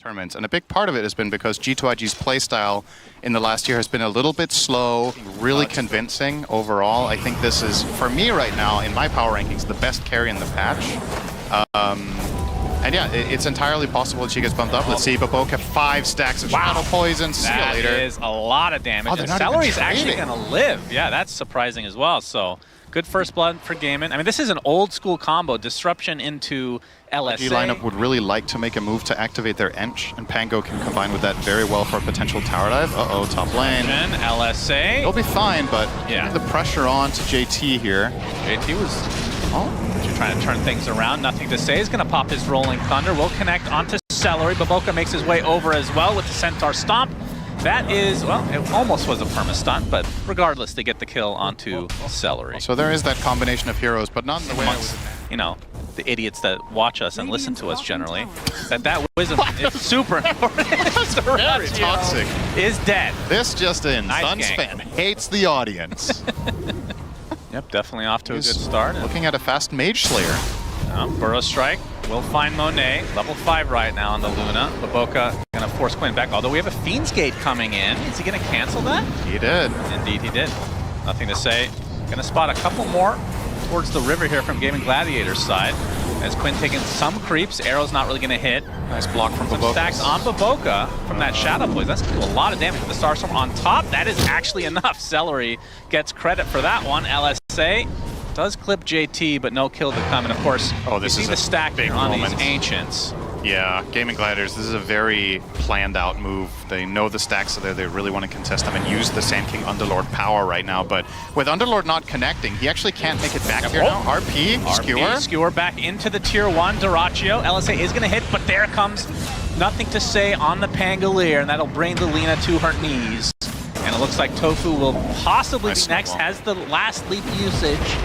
tournaments, and a big part of it has been because G2IG's playstyle in the last year has been a little bit slow, really convincing overall. I think this is, for me right now, in my power rankings, the best carry in the patch. And yeah, it's entirely possible that she gets bumped up. Let's see, Baboka 5 stacks of Shadow Poison. See you later. That is a lot of damage. And Celery's actually going to live. Yeah, that's surprising as well. So good first blood for Gaimin. I mean, this is an old school combo. Disruption into LSA. The lineup would really like to make a move to activate their Ench, and Pango can combine with that very well for a potential tower dive. Uh-oh, top lane. LSA. It'll be fine, but the pressure on to JT here. JT was trying to turn things around. Nothing to say. He's going to pop his Rolling Thunder. Will connect onto Celery. Baboka makes his way over as well with the Centaur Stomp. That is, well, it almost was a perma-stunt, but regardless, they get the kill onto Celery. So there is that combination of heroes, but not in the way you know, the idiots that watch us and listen to us generally. That wisdom is super important. Very toxic. Is dead. This just in. Nice SUNSfan hates the audience. Yep, definitely off to a good start. Looking at a fast Mage Slayer. Burrow Strike will find Monet. Level 5 right now on the Luna. Baboka going to force Quinn back, although we have a Fiend's Gate coming in. Is he going to cancel that? He did. Indeed he did. Nothing to say. Going to spot a couple more towards the river here from Gaimin Gladiators side. As Quinn taking some creeps. Arrow's not really going to hit. Nice block from Baboka. Stacks on Baboka from that Shadow Poison. That's going to do a lot of damage with the Starstorm on top. That is actually enough. Celery gets credit for that one. LSA does clip JT, but no kill to come. And of course, this is the stack big on moment. These Ancients. Yeah, Gaimin Gladiators, this is a very planned out move. They know the stacks are there, they really want to contest them and use the Sand King Underlord power right now. But with Underlord not connecting, he actually can't make it back here now. RP, Skewer. Skewer back into the tier 1. Dyrachyo, LSA is going to hit, but there comes nothing to say on the Pangolier, and that'll bring the Lina to her knees. And it looks like Tofu will possibly be next, has the last leap usage.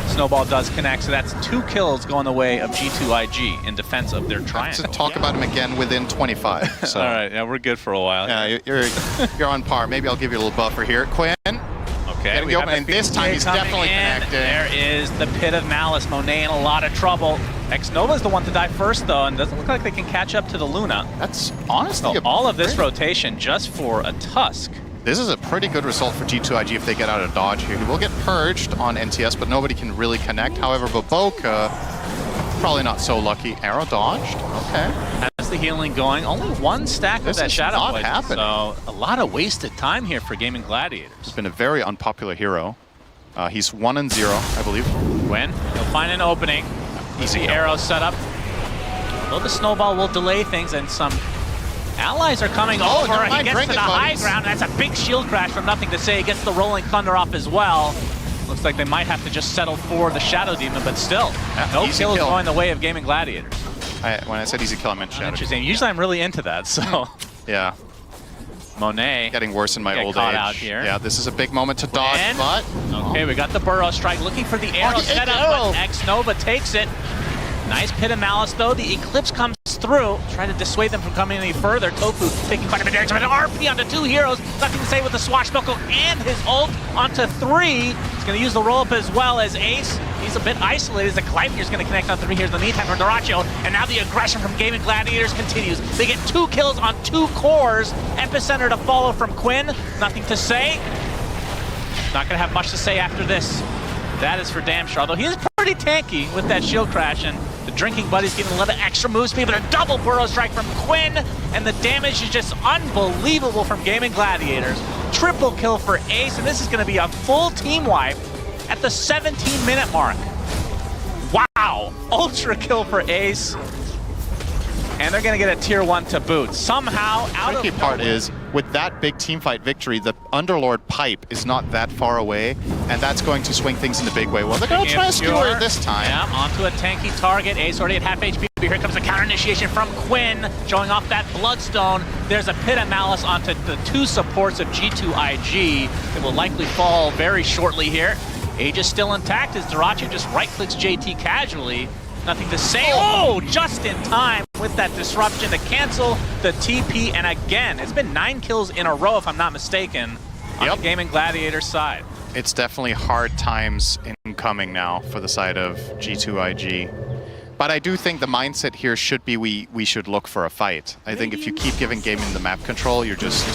Snowball does connect, so that's 2 kills going the way of G2IG in defense of their triangle. To talk about him again within 25. So. All right, yeah, we're good for a while. Yeah, you're on par. Maybe I'll give you a little buffer here. Quinn. Okay, we and this time he's definitely connected. There is the Pit of Malice. Monet in a lot of trouble. X-Nova's the one to die first, though, and doesn't look like they can catch up to the Luna. That's honestly all of this rotation just for a Tusk. This is a pretty good result for G2IG if they get out of dodge here. He will get purged on NTS, but nobody can really connect. However, Baboka, probably not so lucky. Arrow dodged. Okay. Has the healing going. Only 1 stack of that Shadow Poison. So a lot of wasted time here for Gaimin Gladiators. He's been a very unpopular hero. He's 1-0, I believe. When he'll find an opening. Easy arrow set up. Though the snowball will delay things, and some allies are coming over. He gets to the high ground. That's a big shield crash from Nothing to Say. He gets the Rolling Thunder off as well. Looks like they might have to just settle for the Shadow Demon, but still, no kill is going the way of Gaimin Gladiators. When I said easy kill, I meant Shadow. Interesting. Usually I'm really into that, so. Yeah. Monet. Getting worse in my old age. Out here. Yeah, this is a big moment to dodge, but. Okay, we got the Burrow Strike looking for the arrow set up, but X-Nova takes it. Nice Pit of Malice, though. The Eclipse comes through, trying to dissuade them from coming any further. Tofu taking quite a bit of damage, but an RP onto 2 heroes. Nothing to say with the Swashbuckle and his ult onto 3. He's going to use the roll-up as well as Ace. He's a bit isolated. The Gleipnir's going to connect on 3 heroes in the meantime for Dyrachyo. And now the aggression from Gaimin Gladiators continues. They get 2 kills on 2 cores. Epicenter to follow from Quinn. Nothing to say. Not going to have much to say after this. That is for damn sure. Although he is pretty tanky with that shield crash, and the Drinking Buddy's getting a little extra move speed, but a double Burrow Strike from Quinn, and the damage is just unbelievable from Gaimin Gladiators. Triple kill for Ace, and this is going to be a full team wipe at the 17-minute mark. Wow! Ultra kill for Ace. And they're going to get a tier 1 to boot. Somehow, out of the tricky part is, with that big teamfight victory, the Underlord pipe is not that far away, and that's going to swing things in a big way. Well, they're going to try to skewer it this time. Yeah, onto a tanky target. Ace already at half HP. Here comes a counter initiation from Quinn, showing off that Bloodstone. There's a Pit of Malice onto the 2 supports of G2IG. It will likely fall very shortly here. Age is still intact as Dyrachyo just right-clicks JT casually. Nothing to say. Oh, just in time with that disruption to cancel the TP. And again, it's been 9 kills in a row, if I'm not mistaken, on the Gaimin Gladiator side. It's definitely hard times incoming now for the side of G2IG. But I do think the mindset here should be we should look for a fight. I think if you keep giving Gaimin the map control, you're just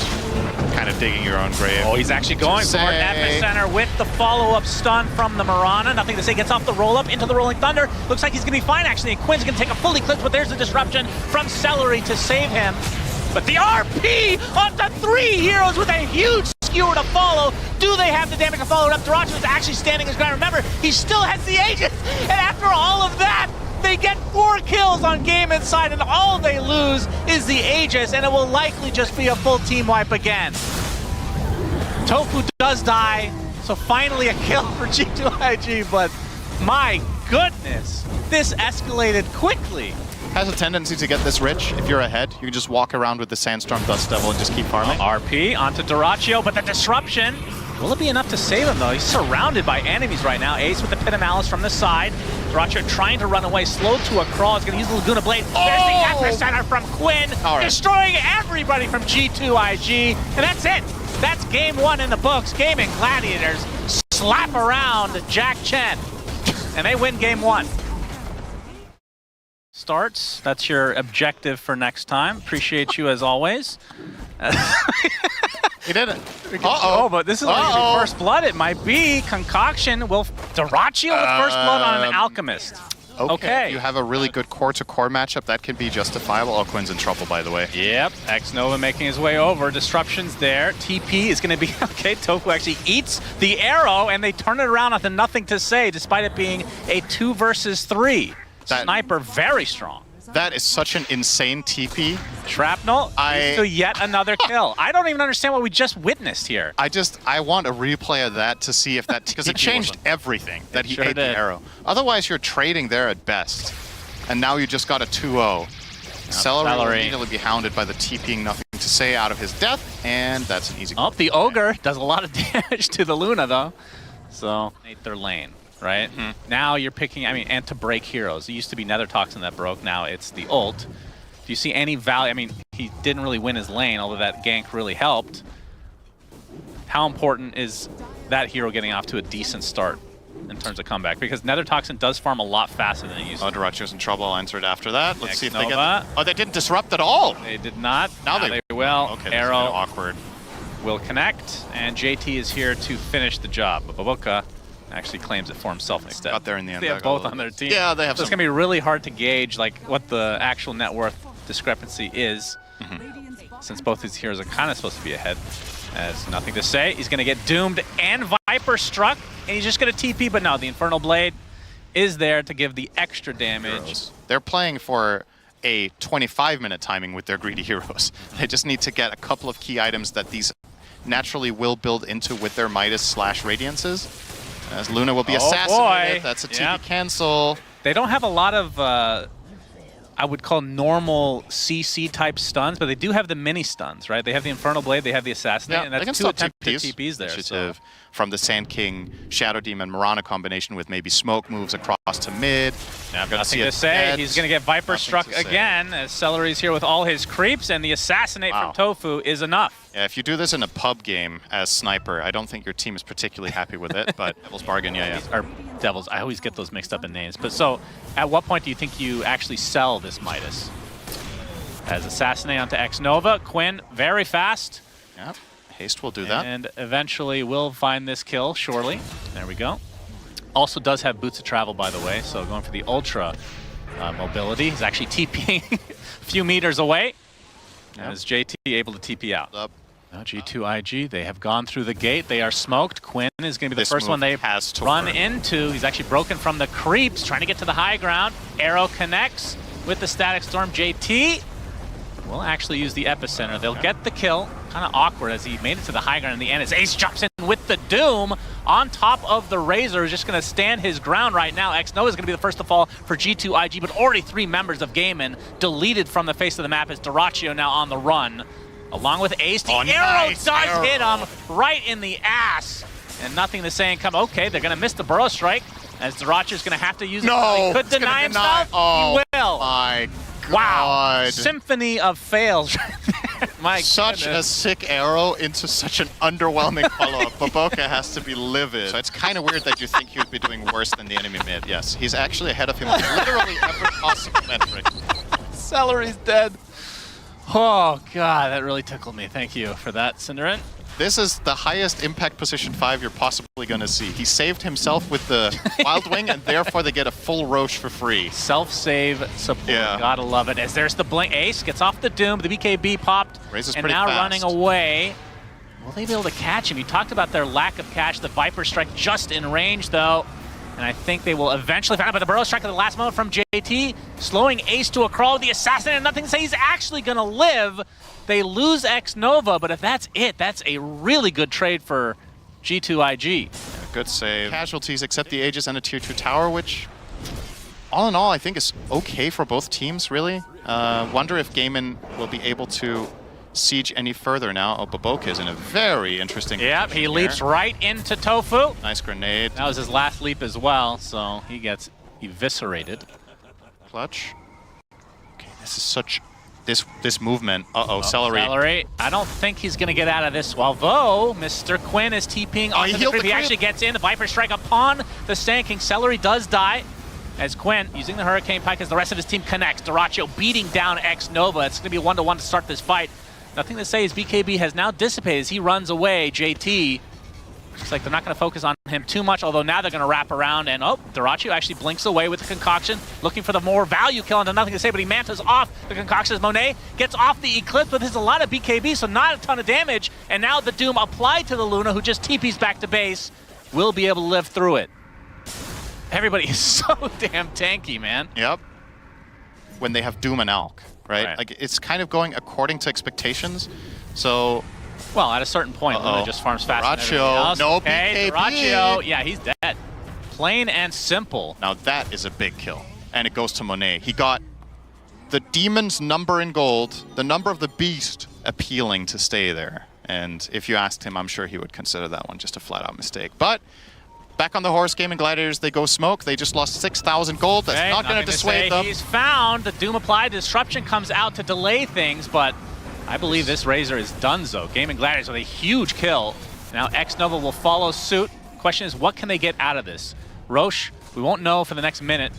kind of digging your own grave. Oh, he's actually going for an epicenter with the follow-up stun from the Mirana. Nothing to say, gets off the roll-up into the Rolling Thunder. Looks like he's going to be fine, actually. And Quinn's going to take a full eclipse, but there's a disruption from SyndereN to save him. But the RP onto 3 heroes with a huge skewer to follow. Do they have the damage to follow it up? dota2 is actually standing his ground. Remember, he still has the Aegis. And after all of that, they get 4 kills on Gaimin side, and all they lose is the Aegis, and it will likely just be a full team wipe again. Tofu does die, so finally a kill for G2IG, but my goodness, this escalated quickly. Has a tendency to get this rich. If you're ahead, you can just walk around with the Sandstorm Dust Devil and just keep farming. RP onto dota2, but the disruption, will it be enough to save him though? He's surrounded by enemies right now. Ace with the Pit of Malice from the side. dota2 trying to run away, slowed to a crawl. He's gonna use the Laguna Blade. There's the epicenter from Quinn, destroying everybody from G2IG, and that's it. That's game 1 in the books. Gaimin Gladiators slap around Jack Chen, and they win game 1. Starts. That's your objective for next time. Appreciate you as always. He did it. Oh, but this is like first blood. It might be Concoction. Will dota2 with first blood on an Alchemist? Okay. If you have a really good core-to-core matchup, that can be justifiable. Oh, Quinn's in trouble, by the way. Yep. X-Nova making his way over. Disruption's there. TP is going to be okay. Tofu actually eats the arrow, and they turn it around onto nothing to say, despite it being a 2 versus 3. Sniper very strong. That is such an insane TP. Shrapnel leads to yet another kill. I don't even understand what we just witnessed here. I want a replay of that to see if that, because it changed everything that he ate the arrow. Otherwise, you're trading there at best. And now you just got a 2-0. SyndereN will immediately be hounded by the TPing nothing to say out of his death, and that's an easy. Oh, the Ogre does a lot of damage to the Luna though. So, their lane. Right? Now you're picking, and to break heroes. It used to be Nether Toxin that broke, now it's the ult. Do you see any value? He didn't really win his lane, although that gank really helped. How important is that hero getting off to a decent start in terms of comeback? Because Nether Toxin does farm a lot faster than it used to. dota2's in trouble. I'll answer it after that. Let's see if they get... Oh, they didn't disrupt at all! They did not. Now they will. Okay, arrow awkward. Will connect, and JT is here to finish the job. Baboka actually claims it for himself instead. Got there in the end. They have both on their team. Yeah, they have. So it's gonna be really hard to gauge what the actual net worth discrepancy is, since both these heroes are kind of supposed to be ahead. Has nothing to say. He's gonna get doomed and Viper struck, and he's just gonna TP. But no, the Infernal Blade is there to give the extra damage. They're playing for a 25-minute timing with their greedy heroes. They just need to get a couple of key items that these naturally will build into with their Midas/Radiances. As Luna will be assassinated. That's a TP cancel. They don't have a lot of, I would call normal CC type stuns, but they do have the mini stuns, right? They have the Infernal Blade, they have the Assassinate, and that's 2 attempted TPs there. So. From the Sand King, Shadow Demon, Mirana combination with maybe smoke moves across to mid. Now, nothing to say. He's going to get Viper struck again, as SyndereN's here with all his creeps, and the Assassinate from Tofu is enough. Yeah, if you do this in a pub game as Sniper, I don't think your team is particularly happy with it, but Devil's Bargain, Or Devils, I always get those mixed up in names. But so, at what point do you think you actually sell this Midas? As Assassinate onto X-Nova, Quinn, very fast. Yep. Haste will do that. And eventually we'll find this kill, surely. There we go. Also does have Boots of Travel, by the way, so going for the Ultra mobility. He's actually TPing a few meters away. Yep. As JT able to TP out. Now G2IG, they have gone through the gate. They are smoked. Quinn is going to be the first one they run into. He's actually broken from the creeps, trying to get to the high ground. Arrow connects with the Static Storm. JT will actually use the epicenter. They'll get the kill. Kind of awkward as he made it to the high ground in the end. As Ace jumps in with the Doom on top of the Razor, who's just going to stand his ground right now. X-Nova is going to be the first to fall for G2IG, but already 3 members of Gaimin deleted from the face of the map as dota2 now on the run. Along with Ace, the arrow does hit him right in the ass. And nothing to say and come. Okay, they're going to miss the Burrow Strike as dota2 is going to have to use it. He could deny himself. He will. My God. Wow. Symphony of fails. My such goodness. a sick arrow into such an underwhelming follow-up. Baboka has to be livid. So it's kind of weird that you think he would be doing worse than the enemy mid. Yes, he's actually ahead of him on literally every possible metric. Celery's dead. Oh, God, that really tickled me. Thank you for that, SyndereN. This is the highest impact position 5 you're possibly going to see. He saved himself with the Wild Wing, and therefore they get a full Roche for free. Self-save support. Yeah. Gotta love it. As there's the blink. Ace gets off the Doom. The BKB popped. Razor's and pretty now fast. running away. Will they be able to catch him? You talked about their lack of catch. The Viper Strike just in range, though. And I think they will eventually find out. But the Burrow Strike at the last moment from JT, slowing Ace to a crawl. The Assassin and nothing to say he's actually going to live. They lose X Nova, but if that's it, that's a really good trade for G2IG. Good save. Casualties except the Aegis and a tier 2 tower, which all in all I think is okay for both teams, really. Wonder if Gaimin will be able to siege any further now. Oh, Baboka is in a very interesting Yep, he leaps right into Tofu. Nice grenade. That was his last leap as well, so he gets eviscerated. Clutch. Okay, this is such... This movement. Uh-oh, Celery. Celery. I don't think he's going to get out of this. While though, Mr. Quinn is TPing onto the creep. He actually gets in. The Viper Strike upon the Sand King. Celery does die as Quinn, using the Hurricane Pike as the rest of his team connects. Dyrachyo beating down X Nova. It's going to be 1-1 to start this fight. Nothing to say as BKB has now dissipated as he runs away. JT, looks like they're not going to focus on him too much, although now they're going to wrap around. And oh, Dyrachyo actually blinks away with the Concoction, looking for the more value kill into nothing to say, but he mantas off the Concoction as Monet gets off the Eclipse, but there's a lot of BKB, so not a ton of damage. And now the Doom applied to the Luna, who just TPs back to base, will be able to live through it. Everybody is so damn tanky, man. Yep. When they have Doom and Alk, right? Like, it's kind of going according to expectations. So... Well, at a certain point, Luna just farms fast. Dyrachyo, no okay, BKB. Dyrachyo, yeah, he's dead. Plain and simple. Now that is a big kill. And it goes to Monet. He got the Demon's number in gold, the number of the Beast appealing to stay there. And if you asked him, I'm sure he would consider that one just a flat-out mistake. But back on the horse, Gaimin Gladiators, they go smoke. They just lost 6,000 gold. That's not going to dissuade them. He's found. The Doom applied. Disruption comes out to delay things, but I believe this Razor is donezo. Gaimin Gladiators with a huge kill. Now X Nova will follow suit. Question is, what can they get out of this? Roche, we won't know for the next minute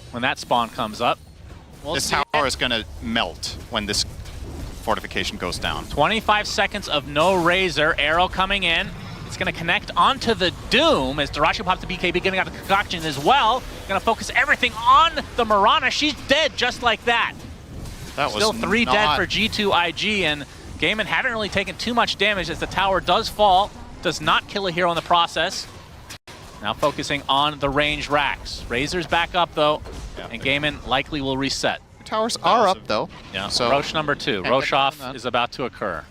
when that spawn comes up. This tower is going to melt when this fortification goes down. 25 seconds of no Razor. Arrow coming in. It's going to connect onto the Doom as Dyrachyo pops the BKB, getting out the Concoction as well. Going to focus everything on the Mirana. She's dead just like that. That was still 3 dead for G2IG, and Gaimin haven't really taken too much damage as the tower does fall. Does not kill a hero in the process. Now focusing on the range racks. Razor's back up though, and Gaimin likely will reset. The towers are up though. Yeah, so Roche number 2. Roche off is about to occur.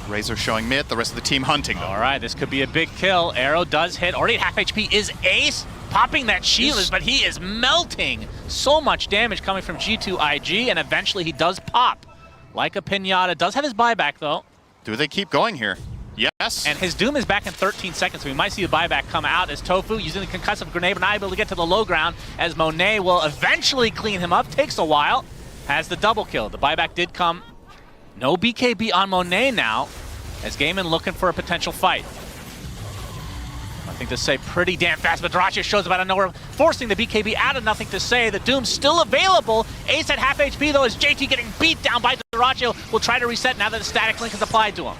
Razor showing mid, the rest of the team hunting though. All right, this could be a big kill. Arrow does hit. Already at half HP is Ace. Popping that shield, but he is melting. So much damage coming from G2IG, and eventually he does pop. Like a pinata. Does have his buyback, though. Do they keep going here? Yes. And his Doom is back in 13 seconds, so we might see the buyback come out as Tofu using the concussive grenade, but not able to get to the low ground, as Monet will eventually clean him up. Takes a while. Has the double kill. The buyback did come. No BKB on Monet now, as Gaimin looking for a potential fight. Nothing to say, pretty damn fast, but Dyrachyo shows up out of nowhere, forcing the BKB out of nothing to say. The Doom's still available. Ace at half HP though, as JT getting beat down by Dyrachyo. Will try to reset now that the static link is applied to him.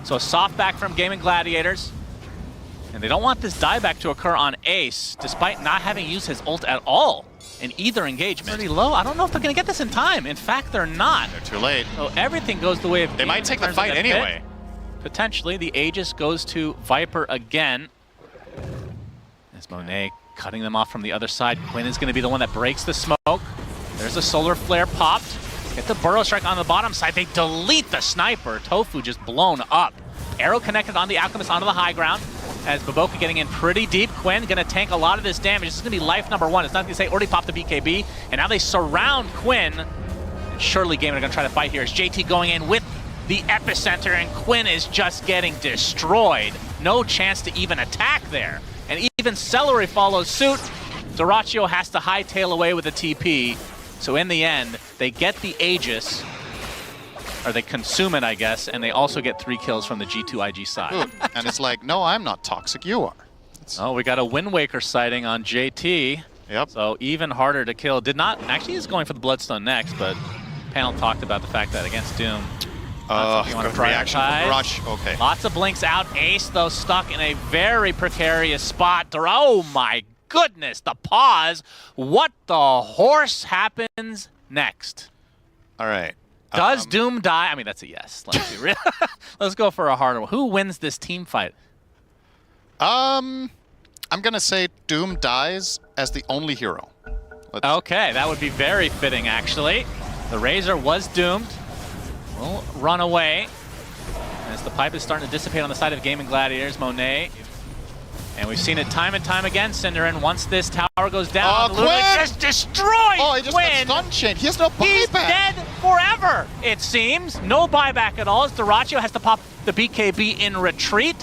So a soft back from Gaimin Gladiators. And they don't want this dieback to occur on Ace, despite not having used his ult at all in either engagement. Pretty low. I don't know if they're going to get this in time. In fact, they're not. They're too late. So everything goes the way of They might take the fight anyway. Potentially, the Aegis goes to Viper again. As Monet cutting them off from the other side. Quinn is going to be the one that breaks the smoke. There's a solar flare popped. Get the Burrow Strike on the bottom side. They delete the sniper. Tofu just blown up. Arrow connected on the Alchemist onto the high ground. As Baboka getting in pretty deep. Quinn going to tank a lot of this damage. This is going to be life number 1. It's nothing to say. Already popped the BKB. And now they surround Quinn. And surely Gaimin are going to try to fight here. As JT going in with the epicenter. And Quinn is just getting destroyed. No chance to even attack there. And even Celery follows suit. Dyrachyo has to hightail away with a TP. So in the end, they get the Aegis. or they consume it, I guess, and they also get 3 kills from the G2IG side. Ooh, and it's like, no, I'm not toxic, you are. Oh, we got a Wind Waker sighting on JT. Yep. So even harder to kill. Did not, actually he's going for the Bloodstone next, but panel talked about the fact that against Doom, you want to reaction from prioritize. Rush, okay. Lots of blinks out. Ace, though, stuck in a very precarious spot. Oh my goodness, the pause. What the horse happens next? All right. Does Doom die? I mean, that's a yes. Let's be real. Let's go for a harder one. Who wins this team fight? I'm going to say Doom dies as the only hero. Okay, that would be very fitting, actually. The Razor was doomed. Will run away. As the pipe is starting to dissipate on the side of Gaimin Gladiators, Monet. And we've seen it time and time again, SyndereN. Once this tower goes down, Luna just destroys Oh, he just got stun chained. He has no buyback. He's dead forever, it seems. No buyback at all, as Dyrachyo has to pop the BKB in retreat.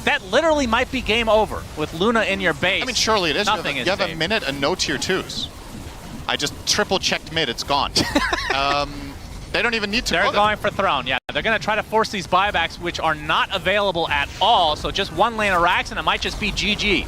That literally might be game over with Luna in your base. I mean, surely it is. Nothing you have a minute and no tier 2s. I just triple checked mid, it's gone. They don't even need to. They're going for Throne, yeah. They're going to try to force these buybacks, which are not available at all. So just one lane of racks, and it might just be GG.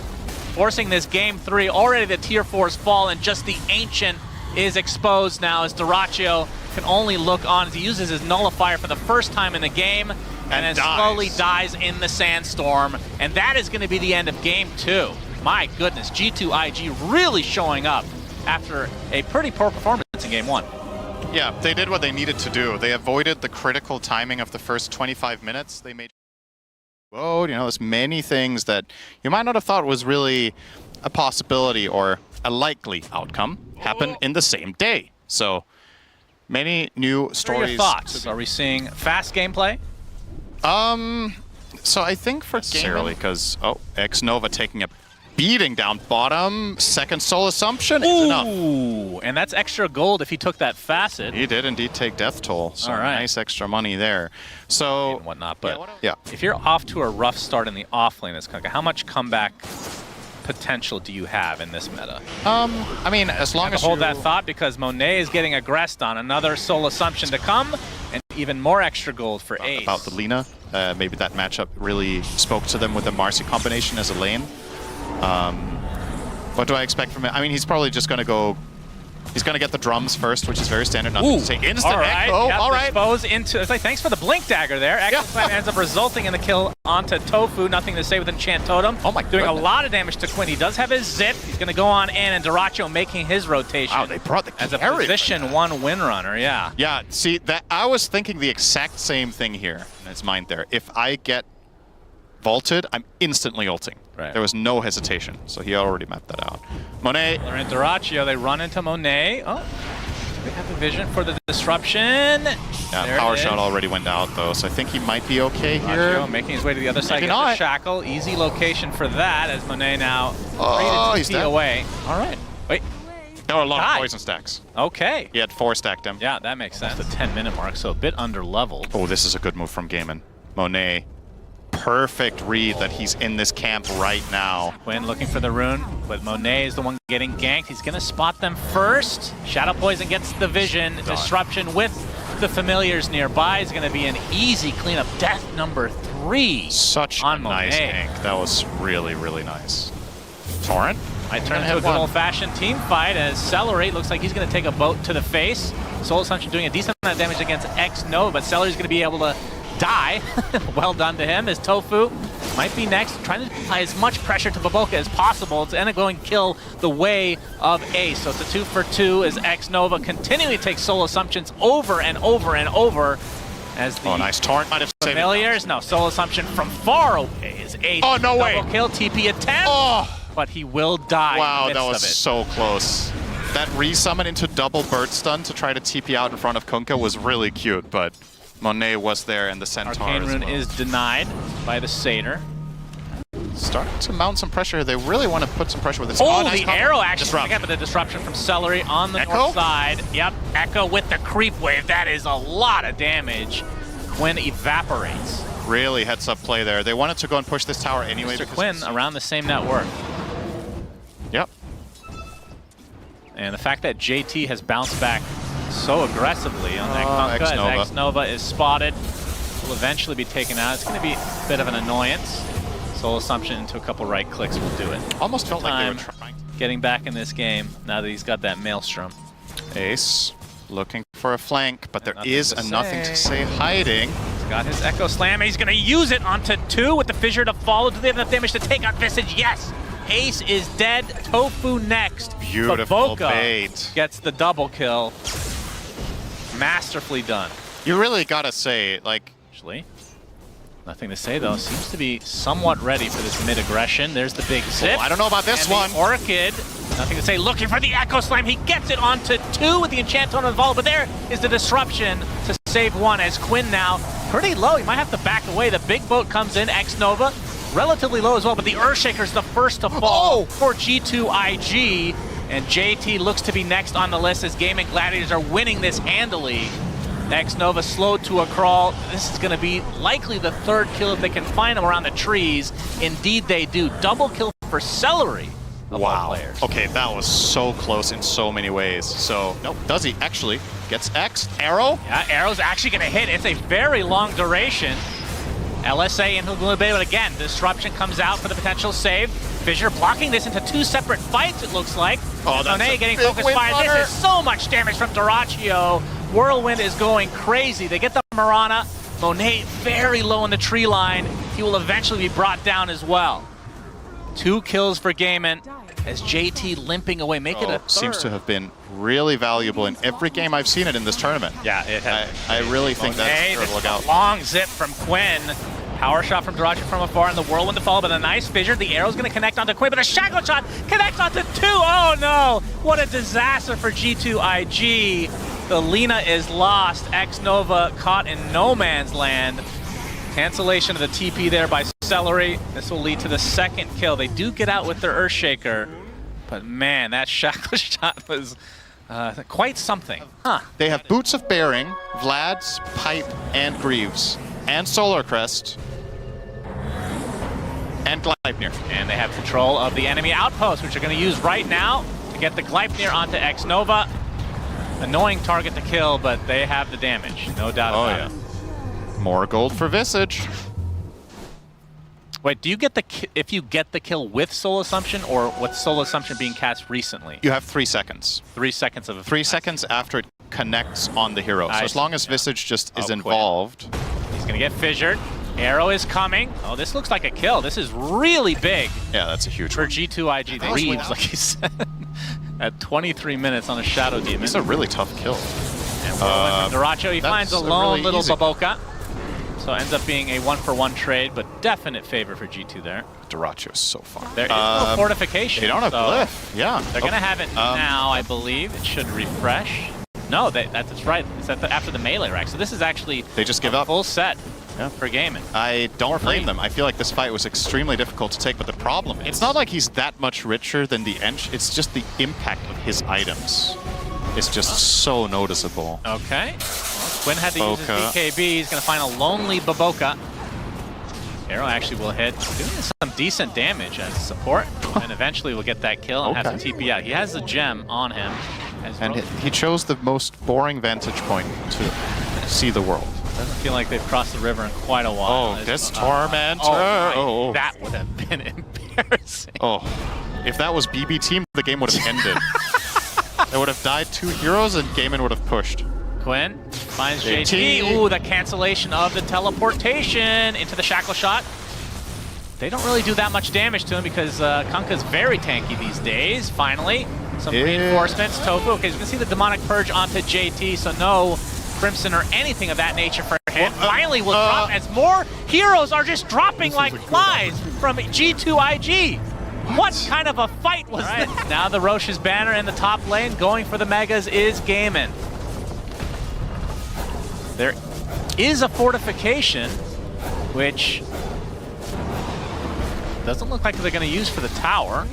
Forcing this game 3. Already the tier 4s fall, and just the Ancient is exposed now as Dyrachyo can only look on as he uses his Nullifier for the first time in the game, and then slowly dies in the Sandstorm. And that is going to be the end of game 2. My goodness, G2IG really showing up after a pretty poor performance in game 1. Yeah, they did what they needed to do. They avoided the critical timing of the first 25 minutes. They made there's many things that you might not have thought was really a possibility or a likely outcome happen in the same day. So many new stories. What are your thoughts? Are we seeing fast gameplay? So I think for Gaimin, because X-Nova taking a beating down bottom, second soul assumption is enough. Ooh, and that's extra gold if he took that facet. He did indeed take death toll, so all right. Nice extra money there. So and whatnot, but yeah, if you're off to a rough start in the off lane, how much comeback potential do you have in this meta? I mean, as long as hold that thought, because Monet is getting aggressed on another soul assumption to come, and even more extra gold for Ace. About the Lina, maybe that matchup really spoke to them with the Marcy combination as a lane. What do I expect from him? I mean, he's probably just going to go... He's going to get the drums first, which is very standard. Not to say instant echo. Yep, all right. Expose into... It's like, thanks for the blink dagger there. X-Nova ends up resulting in the kill onto Tofu. Nothing to say with Enchant Totem. Oh my Doing goodness. a lot of damage to Quinn. He does have his zip. He's going to go on in, and Dyrachyo making his rotation. Wow, they brought the as a position 1 win runner, yeah. Yeah, see, that I was thinking the exact same thing here in his mind there. If I get vaulted, I'm instantly ulting. Right. There was no hesitation, so he already mapped that out. Monet. They're in Dyrachyo. They run into Monet. Oh, they have the vision for the disruption. Yeah, power shot already went out though, so I think he might be okay here. Making his way to the other side. Maybe Gets not. the shackle. Easy location for that as Monet now he's dead. away. All right. Wait. There were a lot of poison stacks. Okay. He had 4 stacked him. Yeah, that makes sense. The 10-minute mark, so a bit under leveled. Oh, this is a good move from Gaimin. Monet. Perfect read that he's in this camp right now. Quinn looking for the rune, but Monet is the one getting ganked. He's going to spot them first. Shadow Poison gets the vision. Disruption with the familiars nearby is going to be an easy cleanup. Death number 3 Such on a nice Monet. gank. That was really, really nice. Torrent? Might turn into a good old-fashioned team fight as Celery looks like he's going to take a boat to the face. Soul Assumption doing a decent amount of damage against X-Nova, but Celery's going to be able to die. Well done to him as Tofu might be next, trying to apply as much pressure to Baboka as possible to end up going kill the way of Ace. So it's a 2 for 2 as X-Nova continuing to take Soul Assumptions over and over and over as the nice Torrent might have saved familiars. No, Soul Assumption from far away is Ace. Oh, no way. Double kill, TP attempt, but he will die. Wow, in the that midst was of it. so close. That resummon into double bird stun to try to TP out in front of Kunkka was really cute, but Monet was there and the Centaur Arcane Rune as well. is denied by the Satyr. Starting to mount some pressure. They really want to put some pressure with this. Oh, nice the combo. arrow action. Disrupt. Again, but the disruption from Celery on the Echo? north side. Yep, Echo with the creep wave. That is a lot of damage. Quinn evaporates. Really heads up play there. They wanted to go and push this tower anyway. Mr. Quinn around the same network. Yep. And the fact that JT has bounced back so aggressively on that Kunkka as X-Nova is spotted. Will eventually be taken out. It's going to be a bit of an annoyance. Soul Assumption into a couple right clicks will do it. Almost felt like they were trying. Getting back in this game now that he's got that Maelstrom. Ace looking for a flank, but there is a nothing to say hiding. He's got his Echo Slam, and he's going to use it onto 2 with the Fissure to follow. Do they have enough damage to take out Visage? Yes! Ace is dead. Tofu next. Beautiful Baboka bait. Gets the double kill. Masterfully done. You really gotta say, like... Actually, nothing to say though. Seems to be somewhat ready for this mid-aggression. There's the big zip. Oh, I don't know about this one. Orchid, nothing to say. Looking for the Echo Slam. He gets it onto 2 with the Enchant on the Vol, but there is the disruption to save 1 as Quinn now pretty low. He might have to back away. The big boat comes in. X-Nova relatively low as well, but the Earthshaker's the first to fall for G2IG, and JT looks to be next on the list as Gaimin Gladiators are winning this handily. X-Nova slowed to a crawl. This is going to be likely the 3rd kill if they can find him around the trees. Indeed they do. Double kill for Celery. Wow. Okay, that was so close in so many ways. So, nope, does he actually gets X? Arrow? Yeah, Arrow's actually going to hit. It's a very long duration. LSA into a little bit, but again, Disruption comes out for the potential save. Fissure blocking this into 2 separate fights, it looks like. Oh, that's Monet getting focus fire. This is so much damage from Dyrachyo. Whirlwind is going crazy. They get the Mirana. Monet very low in the tree line. He will eventually be brought down as well. 2 kills for Gaimin as JT limping away. Make it a 3rd. Seems to have been really valuable in every game I've seen it in this tournament. Yeah, it has. I really think that's a look out. Long zip from Quinn. Power shot from Dyrachyo from afar, and the Whirlwind to follow, but a nice Fissure. The arrow's going to connect onto Quinn, but a Shackle shot connects onto 2. Oh no! What a disaster for G2IG. The Lina is lost. X-Nova caught in no man's land. Cancellation of the TP there by Celery. This will lead to the 2nd kill. They do get out with their Earthshaker, but man, that Shackle shot was quite something. Huh. They have Boots of Bearing, Vlad's, Pipe, and Greaves, and Solar Crest, and Gleipnir. And they have control of the enemy outpost, which they're going to use right now to get the Gleipnir onto X-Nova. Annoying target to kill, but they have the damage, no doubt about it. More gold for Visage. Wait, do you get the if you get the kill with Soul Assumption, or with Soul Assumption being cast recently? You have 3 seconds. 3 seconds of 3 seconds after it connects on the hero. So as long as Visage just is involved. He's going to get fissured. Arrow is coming. Oh, this looks like a kill. This is really big. Yeah, that's a huge for one. G2IG. They Reeves, like he said, at 23 minutes on a Shadow Demon. It's a really tough kill. And Dyrachyo, he finds a lone little Baboka. So ends up being a 1-for-1 trade, but definite favor for G2 there. Dyrachyo is so far. There is no fortification. They don't have glyph. Yeah. They're going to have it now, I believe. It should refresh. No, that's right. It's after the melee rack. So this is actually they just give up. Full set for Gaimin. I don't blame them. I feel like this fight was extremely difficult to take, but the problem is, it's not like he's that much richer than the Ench. It's just the impact of his items. It's just so noticeable. Okay. Well, Quinn had to use his BKB. He's going to find a lonely Baboka. Arrow actually will hit, doing some decent damage as support, and eventually will get that kill and have to TP out. He has the gem on him. And he chose the most boring vantage point to see the world. Doesn't feel like they've crossed the river in quite a while. Oh, this Tormentor! That would have been embarrassing. Oh, if that was BB Team, the game would have ended. They would have died 2 heroes and Gaimin would have pushed. Quinn finds JT. Ooh, the cancellation of the teleportation into the Shackle shot. They don't really do that much damage to him because Kunkka's very tanky these days, finally. Some reinforcements, Tofu. Okay, you can see the Demonic Purge onto JT, so no Crimson or anything of that nature for him. Finally will drop as more heroes are just dropping like flies from G2IG. What kind of a fight was this? Now the Roche's banner in the top lane, going for the Megas is Gaimin. There is a fortification, which doesn't look like they're going to use for the tower.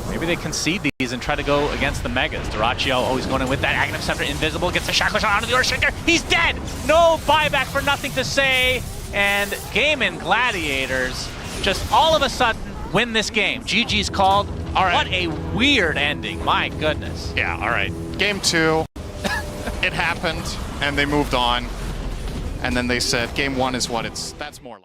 Maybe they concede these and try to go against the Megas. Dyrachyo always going in with that Aghanim Scepter, invisible, gets the Shackle shot onto the Earthshaker. He's dead! No buyback for nothing to say. And Gaimin Gladiators just all of a sudden win this game. GG's called. All right. What a weird ending. My goodness. Yeah, all right. Game 2. it happened, and they moved on. And then they said, game one is what that's more like.